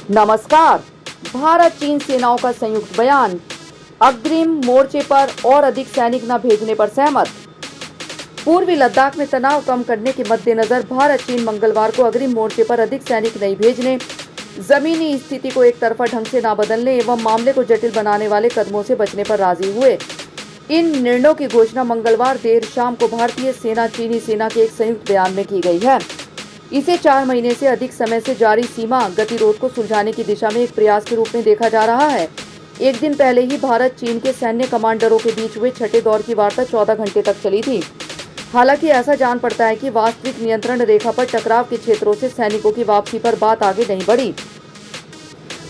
नमस्कार। भारत चीन सेनाओं का संयुक्त बयान, अग्रिम मोर्चे पर और अधिक सैनिक न भेजने पर सहमत। पूर्वी लद्दाख में तनाव कम करने के मद्देनजर भारत चीन मंगलवार को अग्रिम मोर्चे पर अधिक सैनिक नहीं भेजने, जमीनी स्थिति को एक तरफा ढंग से न बदलने एवं मामले को जटिल बनाने वाले कदमों से बचने पर राजी हुए। इन निर्णयों की घोषणा मंगलवार देर शाम को भारतीय सेना चीनी सेना के एक संयुक्त बयान में की गई है। इसे 4 महीने से अधिक समय से जारी सीमा गतिरोध को सुलझाने की दिशा में एक प्रयास के रूप में देखा जा रहा है। एक दिन पहले ही भारत चीन के सैन्य कमांडरों के बीच हुए छठे दौर की वार्ता 14 घंटे तक चली थी। हालांकि ऐसा जान पड़ता है कि वास्तविक नियंत्रण रेखा पर टकराव के क्षेत्रों से सैनिकों की वापसी पर बात आगे नहीं बढ़ी।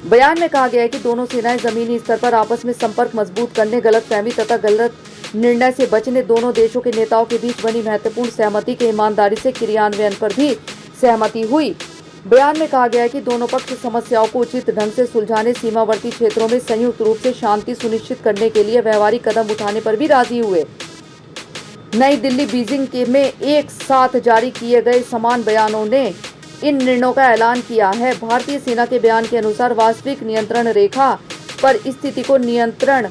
बयान में कहा गया है कि दोनों सेनाएं जमीनी स्तर पर आपस में संपर्क मजबूत करने, गलतफहमी तथा गलत निर्णय से बचने, दोनों देशों के नेताओं के बीच बनी महत्वपूर्ण सहमति के ईमानदारी से क्रियान्वयन पर भी सहमति हुई। बयान में कहा गया है कि दोनों पक्ष समस्याओं को उचित ढंग से सुलझाने, सीमावर्ती क्षेत्रों में संयुक्त रूप से शांति सुनिश्चित करने के लिए व्यवहारिक कदम उठाने पर भी राजी हुए। नई दिल्ली, बीजिंग में एक साथ जारी किए गए समान बयानों ने इन निर्णयों का ऐलान किया है। भारतीय सेना के बयान के अनुसार वास्तविक नियंत्रण रेखा पर स्थिति को नियंत्रण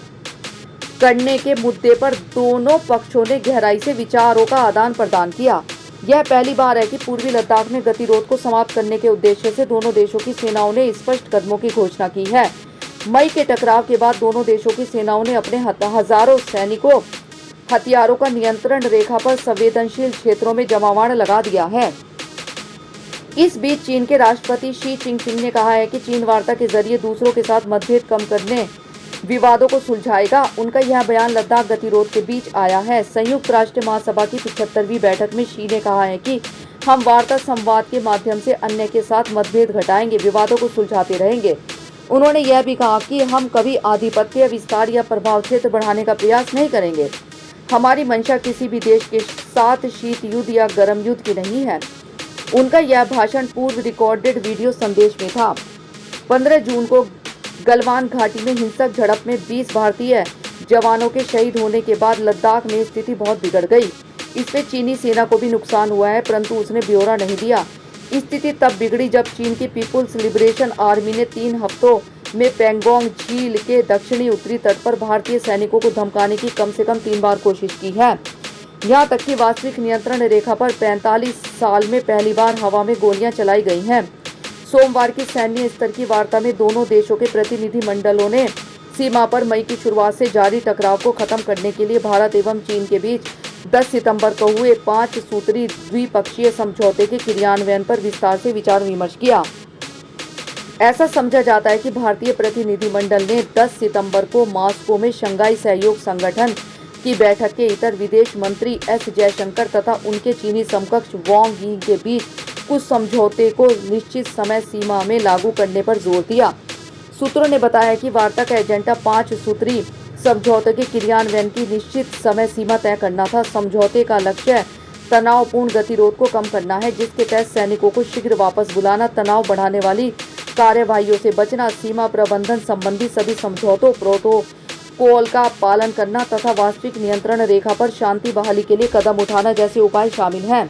करने के मुद्दे पर दोनों पक्षों ने गहराई से विचारों का आदान प्रदान किया। यह पहली बार है कि पूर्वी लद्दाख में गतिरोध को समाप्त करने के उद्देश्य से दोनों देशों की सेनाओं ने स्पष्ट कदमों की घोषणा की है। मई के टकराव के बाद दोनों देशों की सेनाओं ने अपने हजारों सैनिकों हथियारों का नियंत्रण रेखा पर संवेदनशील क्षेत्रों में जमावड़ा लगा दिया है। इस बीच चीन के राष्ट्रपति शी जिनपिंग ने कहा है कि चीन वार्ता के जरिए दूसरों के साथ मतभेद कम करने, विवादों को सुलझाएगा। उनका यह बयान लद्दाख गतिरोध के बीच आया है। संयुक्त राष्ट्र महासभा की 75वीं बैठक में शी ने कहा है कि हम वार्ता संवाद के माध्यम से अन्य के साथ मतभेद घटाएंगे, विवादों को सुलझाते रहेंगे। उन्होंने यह भी कहा कि हम कभी आधिपत्य विस्तार या प्रभाव क्षेत्र बढ़ाने का प्रयास नहीं करेंगे। हमारी मंशा किसी भी देश के साथ शीत युद्ध या गर्म युद्ध की नहीं है। उनका यह भाषण पूर्व रिकॉर्डेड वीडियो संदेश में था। 15 जून को गलवान घाटी में हिंसक झड़प में 20 भारतीय जवानों के शहीद होने के बाद लद्दाख में स्थिति बहुत बिगड़ गई। इससे चीनी सेना को भी नुकसान हुआ है, परंतु उसने ब्यौरा नहीं दिया। स्थिति तब बिगड़ी जब चीन की पीपुल्स लिबरेशन आर्मी ने 3 हफ्तों में पैंगोंग झील के दक्षिणी उत्तरी तट पर भारतीय सैनिकों को धमकाने की कम से कम 3 बार कोशिश की है। यहाँ तक कि वास्तविक नियंत्रण रेखा पर 45 साल में पहली बार हवा में गोलियां चलाई गई हैं। सोमवार की सैन्य स्तर की वार्ता में दोनों देशों के प्रतिनिधिमंडलों ने सीमा पर मई की शुरुआत से जारी टकराव को खत्म करने के लिए भारत एवं चीन के बीच 10 सितंबर को हुए 5 सूत्री द्विपक्षीय समझौते के क्रियान्वयन पर विस्तार से विचार विमर्श किया। ऐसा समझा जाता है कि भारतीय प्रतिनिधिमंडल ने 10 सितंबर को मॉस्को में शंघाई सहयोग संगठन की बैठक के इतर विदेश मंत्री एस जयशंकर तथा उनके चीनी समकक्ष वांग यी के बीच कुछ समझौते को निश्चित समय सीमा में लागू करने पर जोर दिया। सूत्रों ने बताया कि वार्ता का एजेंडा 5 सूत्री समझौते के क्रियान्वयन की निश्चित समय सीमा तय करना था। समझौते का लक्ष्य तनावपूर्ण गतिरोध को कम करना है, जिसके तहत सैनिकों को शीघ्र वापस बुलाना, तनाव बढ़ाने वाली कार्यवाहियों से बचना, सीमा प्रबंधन संबंधी सभी समझौतों प्रोटोकॉल का पालन करना तथा वास्तविक नियंत्रण रेखा पर शांति बहाली के लिए कदम उठाना जैसे उपाय शामिल हैं।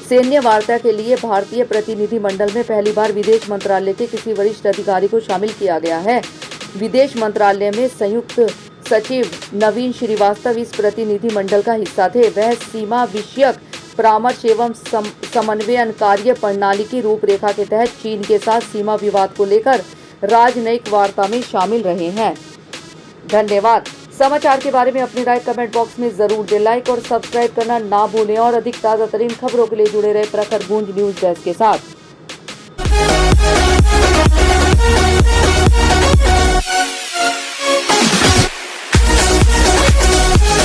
सैन्य वार्ता के लिए भारतीय प्रतिनिधिमंडल में पहली बार विदेश मंत्रालय के किसी वरिष्ठ अधिकारी को शामिल किया गया है। विदेश मंत्रालय में संयुक्त सचिव नवीन श्रीवास्तव इस प्रतिनिधिमंडल का हिस्सा थे। वह सीमा विषयक परामर्श एवं समन्वयन कार्य प्रणाली की रूपरेखा के तहत चीन के साथ सीमा विवाद को लेकर राजनयिक वार्ता में शामिल रहे हैं। धन्यवाद। समाचार के बारे में अपनी राय कमेंट बॉक्स में जरूर दें। लाइक और सब्सक्राइब करना ना भूलें और अधिक ताज़ा तरीन खबरों के लिए जुड़े रहे प्रखर गूंज न्यूज़ डेस्क के साथ।